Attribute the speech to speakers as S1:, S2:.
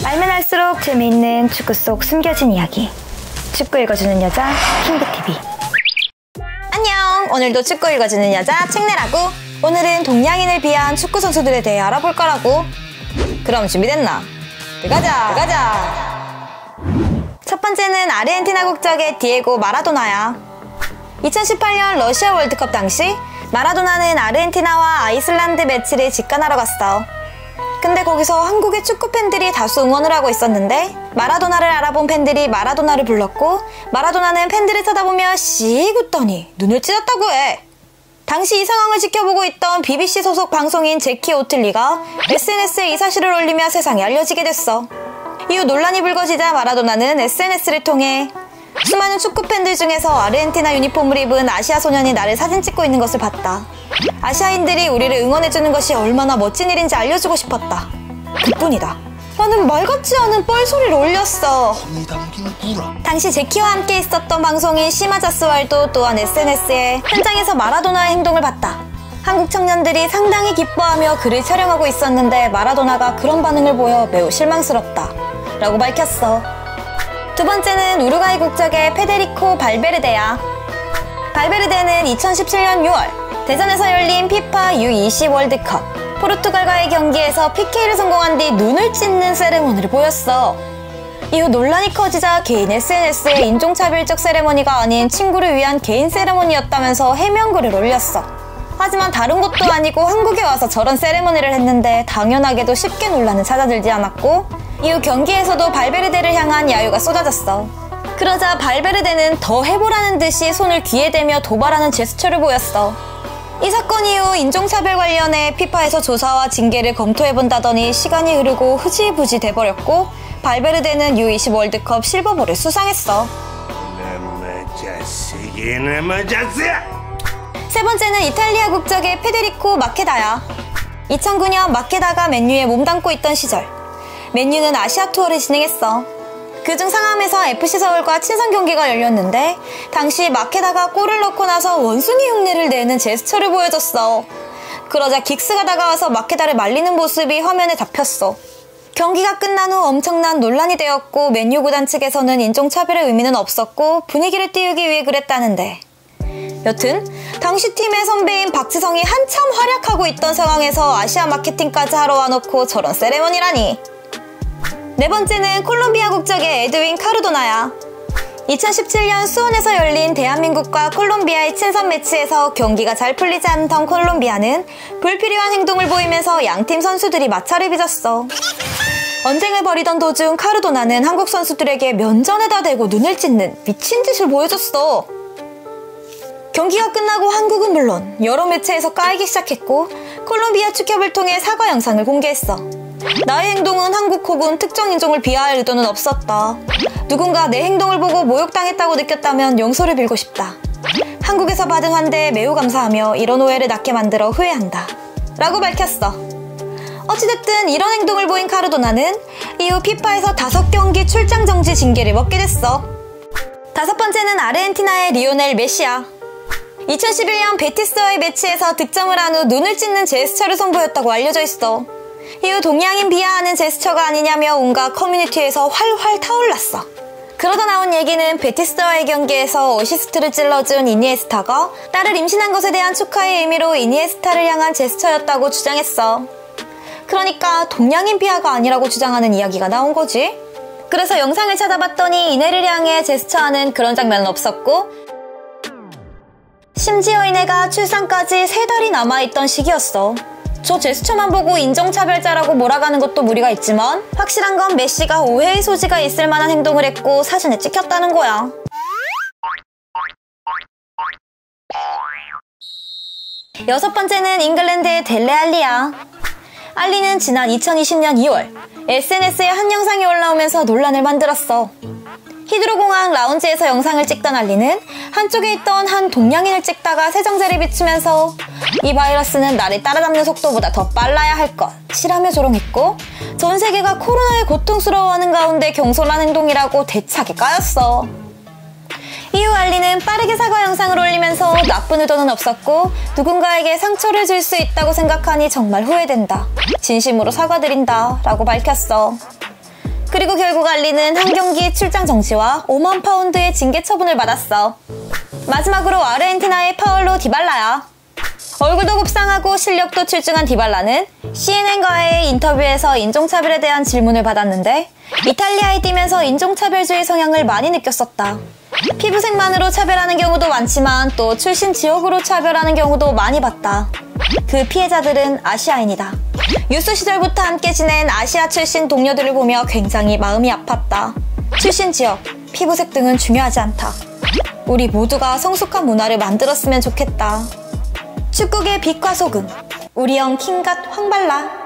S1: 알면 알수록 재미있는 축구 속 숨겨진 이야기. 축구 읽어주는 여자 킹그TV.
S2: 안녕! 오늘도 축구 읽어주는 여자 책내라고. 오늘은 동양인을 비하한 축구 선수들에 대해 알아볼 거라고. 그럼 준비됐나? 가자! 첫 번째는 아르헨티나 국적의 디에고 마라도나야. 2018년 러시아 월드컵 당시 마라도나는 아르헨티나와 아이슬란드 매치를 직관하러 갔어. 근데 거기서 한국의 축구 팬들이 다수 응원을 하고 있었는데 마라도나를 알아본 팬들이 마라도나를 불렀고 마라도나는 팬들을 쳐다보며 씩 웃더니 눈을 찢었다고 해. 당시 이 상황을 지켜보고 있던 BBC 소속 방송인 제키 오틀리가 SNS에 이 사실을 올리며 세상에 알려지게 됐어. 이후 논란이 불거지자 마라도나는 SNS를 통해 수많은 축구 팬들 중에서 아르헨티나 유니폼을 입은 아시아 소년이 나를 사진 찍고 있는 것을 봤다. 아시아인들이 우리를 응원해주는 것이 얼마나 멋진 일인지 알려주고 싶었다. 그뿐이다. 나는 말 같지 않은 뻘소리를 올렸어. 당시 제키와 함께 있었던 방송인 시마자스왈도 또한 SNS에 현장에서 마라도나의 행동을 봤다. 한국 청년들이 상당히 기뻐하며 글을 촬영하고 있었는데 마라도나가 그런 반응을 보여 매우 실망스럽다 라고 밝혔어. 두 번째는 우루과이 국적의 페데리코 발베르데야. 발베르데는 2017년 6월 대전에서 열린 피파 U20 월드컵 포르투갈과의 경기에서 PK를 성공한 뒤 눈을 찢는 세레모니를 보였어. 이후 논란이 커지자 개인 SNS에 인종차별적 세레모니가 아닌 친구를 위한 개인 세레모니였다면서 해명글을 올렸어. 하지만 다른 것도 아니고 한국에 와서 저런 세레모니를 했는데 당연하게도 쉽게 논란은 찾아들지 않았고 이후 경기에서도 발베르데를 향한 야유가 쏟아졌어. 그러자 발베르데는 더 해보라는 듯이 손을 귀에 대며 도발하는 제스처를 보였어. 이 사건 이후 인종차별 관련해 피파에서 조사와 징계를 검토해본다더니 시간이 흐르고 흐지부지 돼버렸고 발베르데는 U20 월드컵 실버볼을 수상했어. 세 번째는 이탈리아 국적의 페데리코 마케다야. 2009년 마케다가 맨유에 몸담고 있던 시절 맨유는 아시아 투어를 진행했어. 그중 상암에서 FC서울과 친선 경기가 열렸는데 당시 마케다가 골을 넣고 나서 원숭이 흉내를 내는 제스처를 보여줬어. 그러자 긱스가 다가와서 마케다를 말리는 모습이 화면에 잡혔어. 경기가 끝난 후 엄청난 논란이 되었고 맨유 구단 측에서는 인종차별의 의미는 없었고 분위기를 띄우기 위해 그랬다는데 여튼 당시 팀의 선배인 박지성이 한참 활약하고 있던 상황에서 아시아 마케팅까지 하러 와놓고 저런 세레머니라니. 네 번째는 콜롬비아 국적의 에드윈 카르도나야. 2017년 수원에서 열린 대한민국과 콜롬비아의 친선 매치에서 경기가 잘 풀리지 않던 콜롬비아는 불필요한 행동을 보이면서 양팀 선수들이 마찰을 빚었어. 언쟁을 벌이던 도중 카르도나는 한국 선수들에게 면전에다 대고 눈을 찢는 미친 짓을 보여줬어. 경기가 끝나고 한국은 물론 여러 매체에서 까이기 시작했고 콜롬비아 축협을 통해 사과 영상을 공개했어. 나의 행동은 한국 혹은 특정 인종을 비하할 의도는 없었다. 누군가 내 행동을 보고 모욕당했다고 느꼈다면 용서를 빌고 싶다. 한국에서 받은 환대에 매우 감사하며 이런 오해를 낳게 만들어 후회한다 라고 밝혔어. 어찌됐든 이런 행동을 보인 카르도나는 이후 피파에서 5경기 출장 정지 징계를 먹게 됐어. 다섯 번째는 아르헨티나의 리오넬 메시야. 2011년 베티스와의 매치에서 득점을 한 후 눈을 찢는 제스처를 선보였다고 알려져 있어. 이후 동양인 비하하는 제스처가 아니냐며 온갖 커뮤니티에서 활활 타올랐어. 그러다 나온 얘기는 베티스와의 경기에서 어시스트를 찔러준 이니에스타가 딸을 임신한 것에 대한 축하의 의미로 이니에스타를 향한 제스처였다고 주장했어. 그러니까 동양인 비하가 아니라고 주장하는 이야기가 나온 거지. 그래서 영상을 찾아봤더니 이내를 향해 제스처하는 그런 장면은 없었고 심지어 이내가 출산까지 3달이 남아있던 시기였어. 저 제스처만 보고 인종차별자라고 몰아가는 것도 무리가 있지만 확실한 건 메시가 오해의 소지가 있을 만한 행동을 했고 사진에 찍혔다는 거야. 여섯 번째는 잉글랜드의 델레 알리야. 알리는 지난 2020년 2월 SNS에 한 영상이 올라오면서 논란을 만들었어. 히드로공항 라운지에서 영상을 찍던 알리는 한쪽에 있던 한 동양인을 찍다가 세정제를 비추면서 이 바이러스는 나를 따라잡는 속도보다 더 빨라야 할 것 시라며 조롱했고 전 세계가 코로나에 고통스러워하는 가운데 경솔한 행동이라고 대차게 까였어. 이후 알리는 빠르게 사과 영상을 올리면서 나쁜 의도는 없었고 누군가에게 상처를 줄 수 있다고 생각하니 정말 후회된다. 진심으로 사과드린다 라고 밝혔어. 그리고 결국 알리는 한 경기 출장 정지와 5만 파운드의 징계 처분을 받았어. 마지막으로 아르헨티나의 파울로 디발라야. 얼굴도 곱상하고 실력도 출중한 디발라는 CNN과의 인터뷰에서 인종차별에 대한 질문을 받았는데 이탈리아에 뛰면서 인종차별주의 성향을 많이 느꼈었다. 피부색만으로 차별하는 경우도 많지만 또 출신 지역으로 차별하는 경우도 많이 봤다. 그 피해자들은 아시아인이다. 유스 시절부터 함께 지낸 아시아 출신 동료들을 보며 굉장히 마음이 아팠다. 출신 지역, 피부색 등은 중요하지 않다. 우리 모두가 성숙한 문화를 만들었으면 좋겠다. 축구계 빛과 소금, 우리 형 킹갓 황발라.